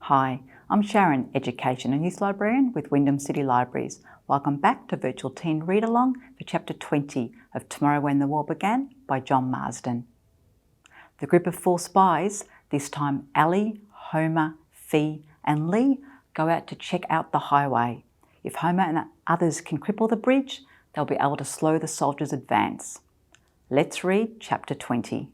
Hi, I'm Sharyn, Education and Youth Librarian with Wyndham City Libraries. Welcome back to Virtual Teen Read Along for Chapter 20 of Tomorrow When the War Began by John Marsden. The group of 4 spies, this time Ali, Homer, Fee and Lee, go out to check out the highway. If Homer and the others can cripple the bridge, they'll be able to slow the soldiers' advance. Let's read Chapter 20.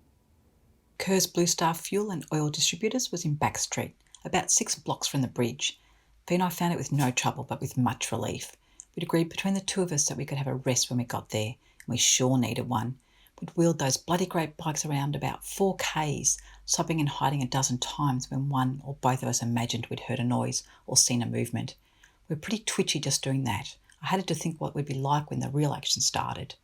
Kerr's Blue Star Fuel and Oil Distributors was in Back Street, about 6 blocks from the bridge. Fee and I found it with no trouble, but with much relief. We'd agreed between the two of us that we could have a rest when we got there, and we sure needed one. We'd wheeled those bloody great bikes around about 4 k's, stopping and hiding a dozen times when one or both of us imagined we'd heard a noise or seen a movement. We were pretty twitchy just doing that. I hated to think what we'd be like when the real action started.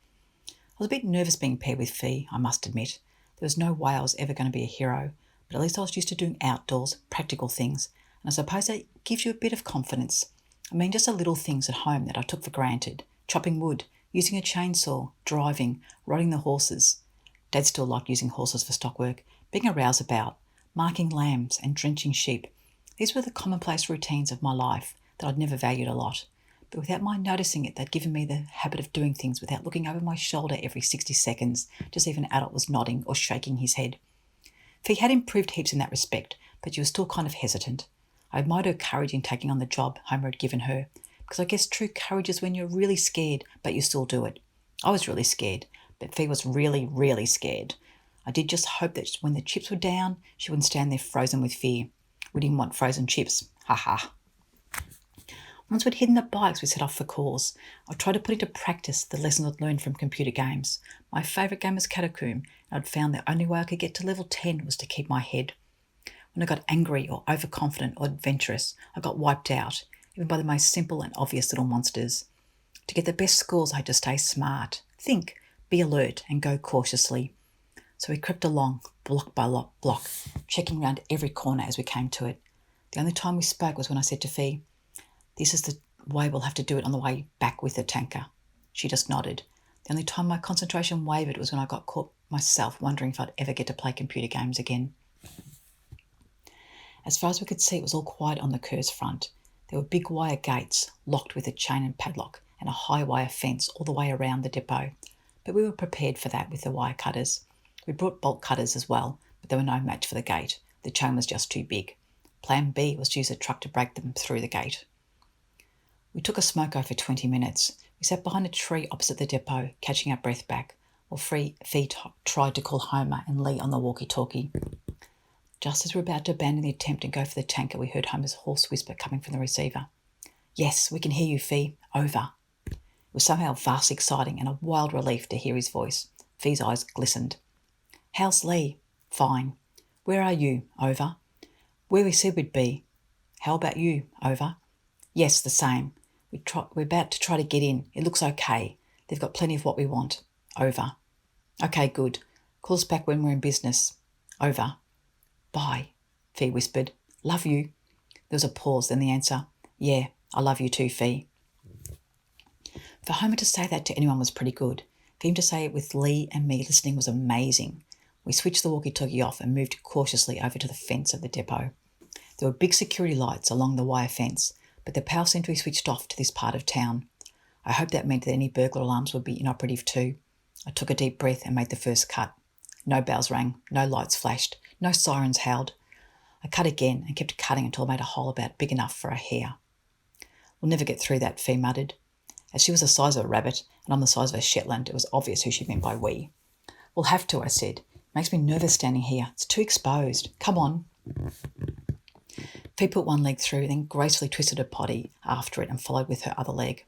I was a bit nervous being paired with Fee, I must admit. There was no way I was ever going to be a hero, but at least I was used to doing outdoors, practical things, and I suppose that gives you a bit of confidence. I mean, just the little things at home that I took for granted. Chopping wood, using a chainsaw, driving, riding the horses. Dad still liked using horses for stock work, being a rouseabout, marking lambs and drenching sheep. These were the commonplace routines of my life that I'd never valued a lot. But without my noticing it, they'd given me the habit of doing things without looking over my shoulder every 60 seconds to see if an adult was nodding or shaking his head. Fee had improved heaps in that respect, but she was still kind of hesitant. I admired her courage in taking on the job Homer had given her, because I guess true courage is when you're really scared, but you still do it. I was really scared, but Fee was really, really scared. I did just hope that when the chips were down, she wouldn't stand there frozen with fear. We didn't want frozen chips. Ha ha. Once we'd hidden the bikes, we set off for calls. I tried to put into practice the lessons I'd learned from computer games. My favourite game was catalogue, and I'd found the only way I could get to level 10 was to keep my head. When I got angry or overconfident or adventurous, I got wiped out, even by the most simple and obvious little monsters. To get the best scores, I had to stay smart, think, be alert, and go cautiously. So we crept along, block by block, checking round every corner as we came to it. The only time we spoke was when I said to Fee, "This is the way we'll have to do it on the way back with the tanker." She just nodded. The only time my concentration wavered was when I got caught myself wondering if I'd ever get to play computer games again. As far as we could see, it was all quiet on the Kerr's front. There were big wire gates, locked with a chain and padlock, and a high wire fence all the way around the depot. But we were prepared for that with the wire cutters. We brought bolt cutters as well, but they were no match for the gate. The chain was just too big. Plan B was to use a truck to break them through the gate. We took a smoko for 20 minutes. We sat behind a tree opposite the depot, catching our breath back, while Fee tried to call Homer and Lee on the walkie-talkie. Just as we were about to abandon the attempt and go for the tanker, we heard Homer's hoarse whisper coming from the receiver. "Yes, we can hear you, Fee. Over." It was somehow vastly exciting and a wild relief to hear his voice. Fee's eyes glistened. "How's Lee?" "Fine." "Where are you?" "Over." "Where we said we'd be." "How about you?" "Over." "Yes, the same. We're about to try to get in. It looks okay. They've got plenty of what we want." "Over." "Okay, good. Call us back when we're in business." "Over." "Bye," Fee whispered. "Love you." There was a pause, then the answer, "Yeah, I love you too, Fee." For Homer to say that to anyone was pretty good. For him to say it with Lee and me listening was amazing. We switched the walkie-talkie off and moved cautiously over to the fence of the depot. There were big security lights along the wire fence, but the power seemed to be switched off to this part of town. I hoped that meant that any burglar alarms would be inoperative too. I took a deep breath and made the first cut. No bells rang, no lights flashed, no sirens howled. I cut again and kept cutting until I made a hole about big enough for a hair. "We'll never get through that," Fee muttered. As she was the size of a rabbit and I'm the size of a Shetland, it was obvious who she meant by we. "We'll have to," I said. "It makes me nervous standing here. It's too exposed. Come on." Fee put one leg through, then gracefully twisted her potty after it and followed with her other leg.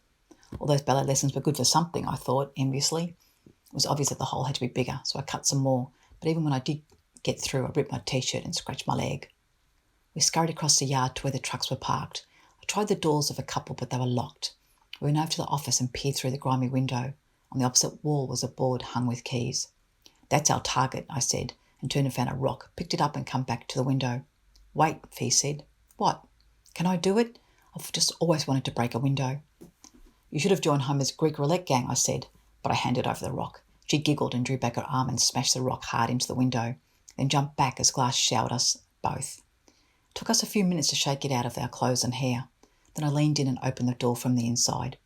All those ballet lessons were good for something, I thought, enviously. It was obvious that the hole had to be bigger, so I cut some more, but even when I did get through, I ripped my t-shirt and scratched my leg. We scurried across the yard to where the trucks were parked. I tried the doors of a couple, but they were locked. We went over to the office and peered through the grimy window. On the opposite wall was a board hung with keys. "That's our target," I said, and turned and found a rock, picked it up and come back to the window. "Wait," Fee said. "What?" "Can I do it? I've just always wanted to break a window." "You should have joined Homer's Greek roulette gang," I said, but I handed over the rock. She giggled and drew back her arm and smashed the rock hard into the window, then jumped back as glass showered us both. It took us a few minutes to shake it out of our clothes and hair. Then I leaned in and opened the door from the inside.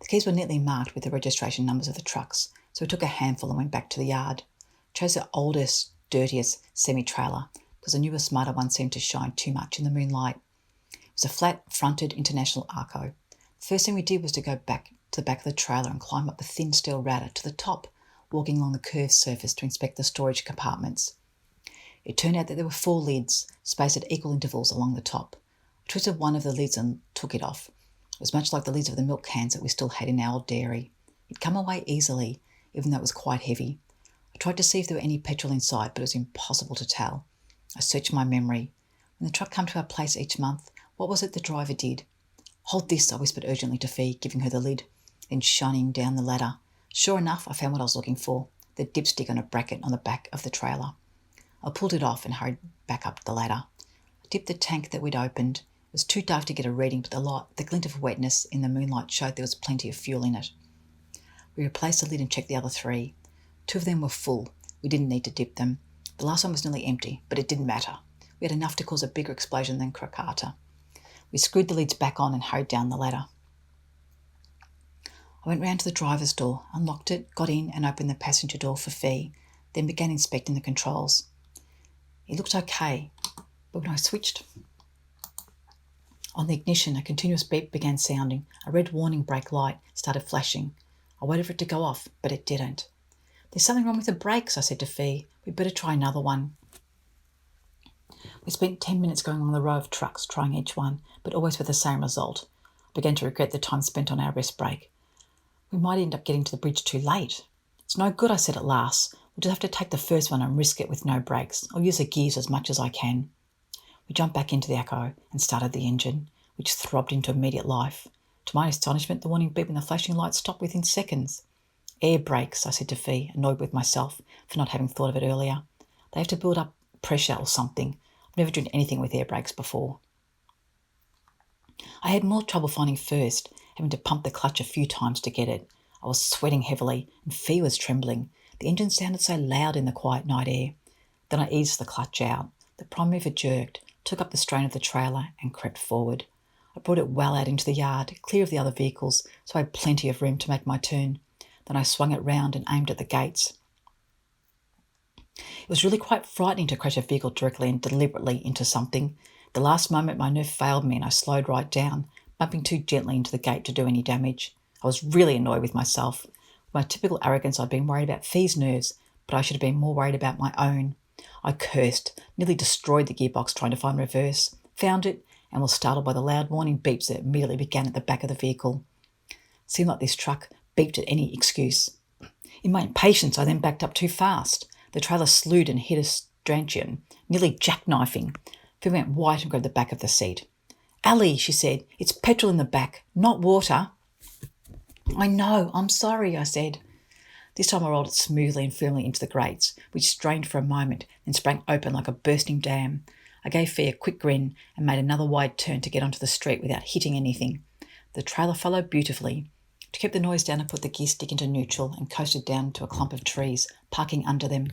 The keys were neatly marked with the registration numbers of the trucks, so we took a handful and went back to the yard. Chose the oldest, dirtiest semi-trailer because the newer, smarter one seemed to shine too much in the moonlight. It was a flat-fronted International Arco. The first thing we did was to go back to the back of the trailer and climb up the thin steel ladder to the top, walking along the curved surface to inspect the storage compartments. It turned out that there were 4 lids, spaced at equal intervals along the top. I twisted one of the lids and took it off. It was much like the lids of the milk cans that we still had in our old dairy. It'd come away easily, even though it was quite heavy. I tried to see if there were any petrol inside, but it was impossible to tell. I searched my memory. When the truck came to our place each month, what was it the driver did? "Hold this," I whispered urgently to Fee, giving her the lid, then shining down the ladder. Sure enough, I found what I was looking for, the dipstick on a bracket on the back of the trailer. I pulled it off and hurried back up the ladder. I dipped the tank that we'd opened. It was too dark to get a reading, but the glint of wetness in the moonlight showed there was plenty of fuel in it. We replaced the lid and checked the other 3. 2 of them were full. We didn't need to dip them. The last one was nearly empty, but it didn't matter. We had enough to cause a bigger explosion than Krakata. We screwed the lids back on and hurried down the ladder. I went round to the driver's door, unlocked it, got in and opened the passenger door for Fee, then began inspecting the controls. It looked okay, but when I switched on the ignition, a continuous beep began sounding. A red warning brake light started flashing. I waited for it to go off, but it didn't. "There's something wrong with the brakes," I said to Fee. "We'd better try another one." We spent 10 minutes going along the row of trucks, trying each one, but always with the same result. I began to regret the time spent on our rest break. We might end up getting to the bridge too late. "It's no good," I said at last. "We'll just have to take the first one and risk it with no brakes. I'll use the gears as much as I can." We jumped back into the Echo and started the engine, which throbbed into immediate life. To my astonishment, the warning beep and the flashing lights stopped within seconds. "Air brakes," I said to Fee, annoyed with myself for not having thought of it earlier. "They have to build up pressure or something. I've never driven anything with air brakes before." I had more trouble finding first, having to pump the clutch a few times to get it. I was sweating heavily and Fee was trembling. The engine sounded so loud in the quiet night air. Then I eased the clutch out. The prime mover jerked, took up the strain of the trailer and crept forward. I brought it well out into the yard, clear of the other vehicles, so I had plenty of room to make my turn. Then I swung it round and aimed at the gates. It was really quite frightening to crash a vehicle directly and deliberately into something. At the last moment, my nerve failed me and I slowed right down, bumping too gently into the gate to do any damage. I was really annoyed with myself. With my typical arrogance, I'd been worried about Fee's nerves, but I should have been more worried about my own. I cursed, nearly destroyed the gearbox trying to find reverse, found it, and was startled by the loud warning beeps that immediately began at the back of the vehicle. It seemed like this truck beeped at any excuse. In my impatience, I then backed up too fast. The trailer slewed and hit a stanchion, nearly jackknifing. Phil went white and grabbed the back of the seat. "Ali," she said, "it's petrol in the back, not water." "I know, I'm sorry," I said. This time I rolled it smoothly and firmly into the grates, which strained for a moment, then sprang open like a bursting dam. I gave Fee a quick grin and made another wide turn to get onto the street without hitting anything. The trailer followed beautifully. To keep the noise down, I put the gear stick into neutral and coasted down to a clump of trees, parking under them.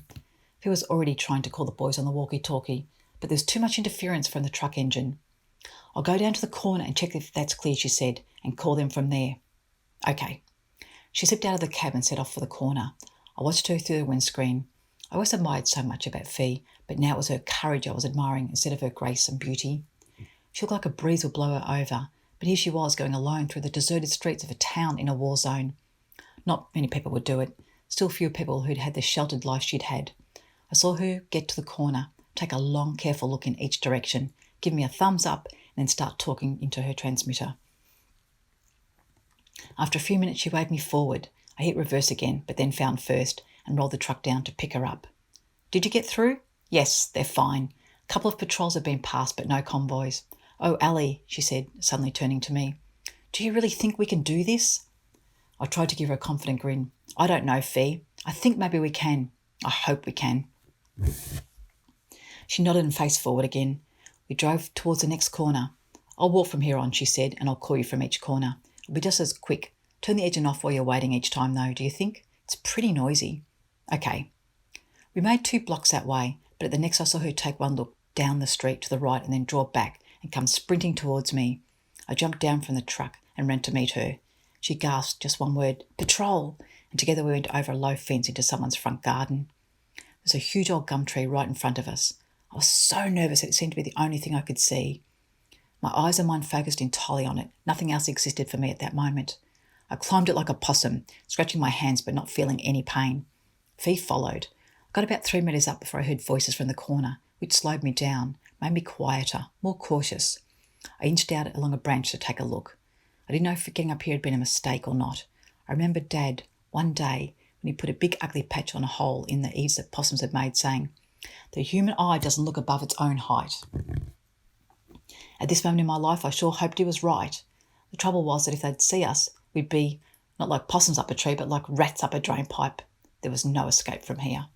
Fee was already trying to call the boys on the walkie-talkie, but there was too much interference from the truck engine. "I'll go down to the corner and check if that's clear," she said, "and call them from there." "Okay." She slipped out of the cab and set off for the corner. I watched her through the windscreen. I always admired so much about Fee, but now it was her courage I was admiring instead of her grace and beauty. She looked like a breeze would blow her over, but here she was going alone through the deserted streets of a town in a war zone. Not many people would do it, still fewer people who'd had the sheltered life she'd had. I saw her get to the corner, take a long, careful look in each direction, give me a thumbs up, and then start talking into her transmitter. After a few minutes, she waved me forward. I hit reverse again, but then found first and rolled the truck down to pick her up. "Did you get through?" "Yes, they're fine. A couple of patrols have been passed, but no convoys." "Oh, Ali," she said, suddenly turning to me. "Do you really think we can do this?" I tried to give her a confident grin. "I don't know, Fee. I think maybe we can. I hope we can." She nodded and faced forward again. We drove towards the next corner. "I'll walk from here on," she said, "and I'll call you from each corner. It'll be just as quick. Turn the engine off while you're waiting each time, though, do you think? It's pretty noisy." "Okay." We made 2 blocks that way, but at the next I saw her take one look down the street to the right and then draw back and come sprinting towards me. I jumped down from the truck and ran to meet her. She gasped just one word, "Patrol!" and together we went over a low fence into someone's front garden. There was a huge old gum tree right in front of us. I was so nervous it seemed to be the only thing I could see. My eyes and mind focused entirely on it. Nothing else existed for me at that moment. I climbed it like a possum, scratching my hands but not feeling any pain. Fee followed. I got about 3 metres up before I heard voices from the corner, which slowed me down, made me quieter, more cautious. I inched out along a branch to take a look. I didn't know if getting up here had been a mistake or not. I remember Dad, one day, when he put a big ugly patch on a hole in the eaves that possums had made, saying, "The human eye doesn't look above its own height." At this moment in my life, I sure hoped he was right. The trouble was that if they'd see us, we'd be not like possums up a tree, but like rats up a drain pipe. There was no escape from here.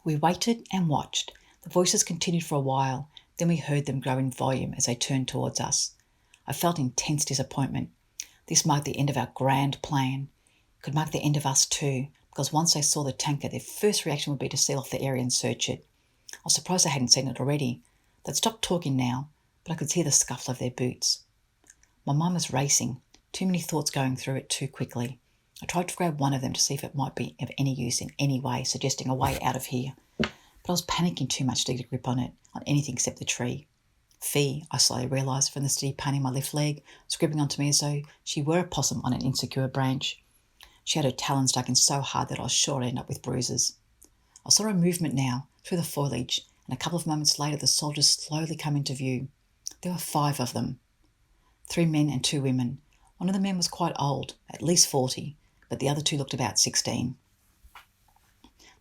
We waited and watched. The voices continued for a while. Then we heard them grow in volume as they turned towards us. I felt intense disappointment. This marked the end of our grand plan. It could mark the end of us too, because once they saw the tanker, their first reaction would be to seal off the area and search it. I was surprised they hadn't seen it already. They'd stopped talking now, but I could hear the scuffle of their boots. My mind was racing, too many thoughts going through it too quickly. I tried to grab one of them to see if it might be of any use in any way, suggesting a way out of here. But I was panicking too much to get a grip on anything except the tree. Fee, I slowly realised from the steady pain in my left leg, was gripping onto me as though she were a possum on an insecure branch. She had her talons dug in so hard that I was sure I'd end up with bruises. I saw a movement now, through the foliage, and a couple of moments later the soldiers slowly come into view. There were 5 of them. 3 men and 2 women. One of the men was quite old, at least 40, but the other 2 looked about 16.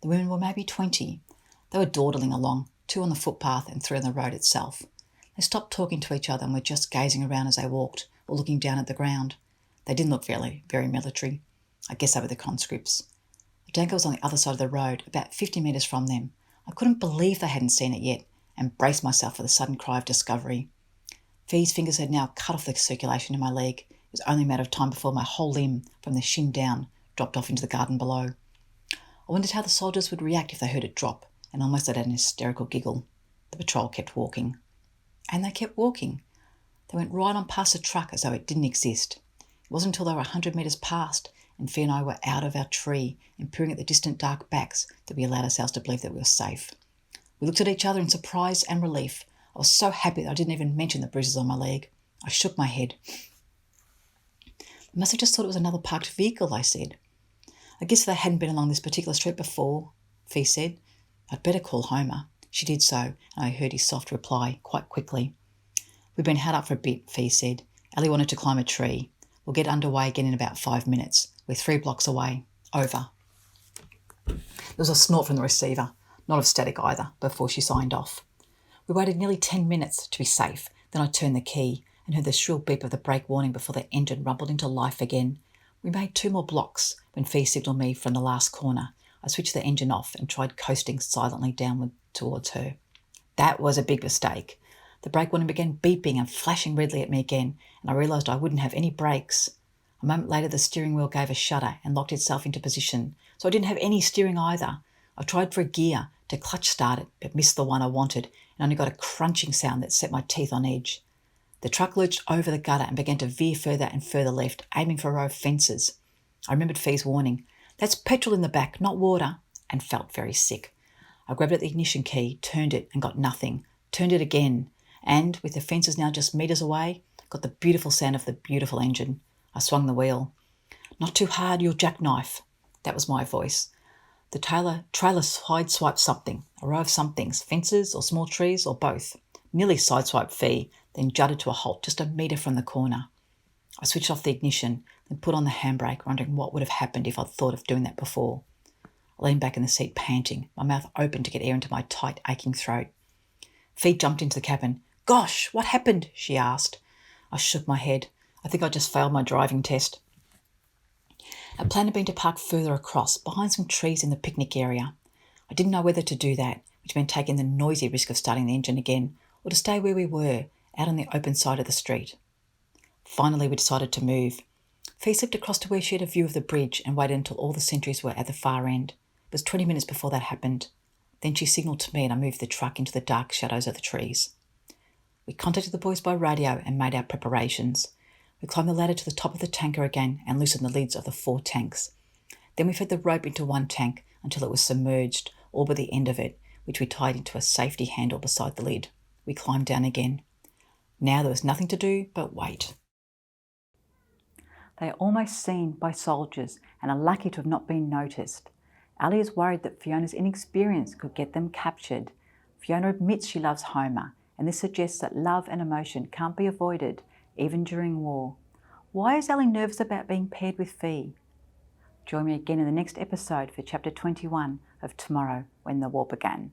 The women were maybe 20. They were dawdling along, 2 on the footpath and 3 on the road itself. They stopped talking to each other and were just gazing around as they walked, or looking down at the ground. They didn't look very military. I guess they were the conscripts. The tanker was on the other side of the road, about 50 metres from them. I couldn't believe they hadn't seen it yet, and braced myself for the sudden cry of discovery. Fee's fingers had now cut off the circulation in my leg. It was only a matter of time before my whole limb, from the shin down, dropped off into the garden below. I wondered how the soldiers would react if they heard it drop, and almost had an hysterical giggle. The patrol kept walking. And they kept walking. They went right on past the truck as though it didn't exist. It wasn't until they were 100 metres past and Fee and I were out of our tree and peering at the distant dark backs that we allowed ourselves to believe that we were safe. We looked at each other in surprise and relief. I was so happy that I didn't even mention the bruises on my leg. I shook my head. They must have just thought it was another parked vehicle, I said. I guess they hadn't been along this particular street before, Fee said. I'd better call Homer. She did so, and I heard his soft reply quite quickly. We've been held up for a bit, Fee said. Ellie wanted to climb a tree. We'll get underway again in about 5 minutes. We're 3 blocks away. Over. There was a snort from the receiver, not of static either, before she signed off. We waited nearly 10 minutes to be safe. Then I turned the key and heard the shrill beep of the brake warning before the engine rumbled into life again. We made 2 more blocks when Fee signalled me from the last corner. I switched the engine off and tried coasting silently downward towards her. That was a big mistake. The brake warning began beeping and flashing redly at me again, and I realised I wouldn't have any brakes. A moment later the steering wheel gave a shudder and locked itself into position, so I didn't have any steering either. I tried for a gear to clutch start it, but missed the one I wanted, and only got a crunching sound that set my teeth on edge. The truck lurched over the gutter and began to veer further and further left, aiming for a row of fences. I remembered Fee's warning, "That's petrol in the back, not water," and felt very sick. I grabbed at the ignition key, turned it and got nothing, turned it again, and, with the fences now just metres away, got the beautiful sound of the beautiful engine. I swung the wheel. "Not too hard, you'll jackknife." That was my voice. The trailer sideswiped something, a row of somethings, fences or small trees or both. Nearly sideswiped Fee, then jutted to a halt just a metre from the corner. I switched off the ignition, then put on the handbrake, wondering what would have happened if I'd thought of doing that before. I leaned back in the seat panting, my mouth open to get air into my tight, aching throat. Fee jumped into the cabin. "Gosh, what happened?" she asked. I shook my head. I think I just failed my driving test. Our plan had been to park further across, behind some trees in the picnic area. I didn't know whether to do that, which meant taking the noisy risk of starting the engine again, or to stay where we were, out on the open side of the street. Finally, we decided to move. Fee slipped across to where she had a view of the bridge and waited until all the sentries were at the far end. It was 20 minutes before that happened. Then she signalled to me and I moved the truck into the dark shadows of the trees. We contacted the boys by radio and made our preparations. We climbed the ladder to the top of the tanker again and loosened the lids of the 4 tanks. Then we fed the rope into one tank until it was submerged, all but the end of it, which we tied into a safety handle beside the lid. We climbed down again. Now there was nothing to do but wait. They are almost seen by soldiers and are lucky to have not been noticed. Ali is worried that Fiona's inexperience could get them captured. Fiona admits she loves Homer, and this suggests that love and emotion can't be avoided, even during war. Why is Ali nervous about being paired with Fee? Join me again in the next episode for Chapter 21 of Tomorrow When the War Began.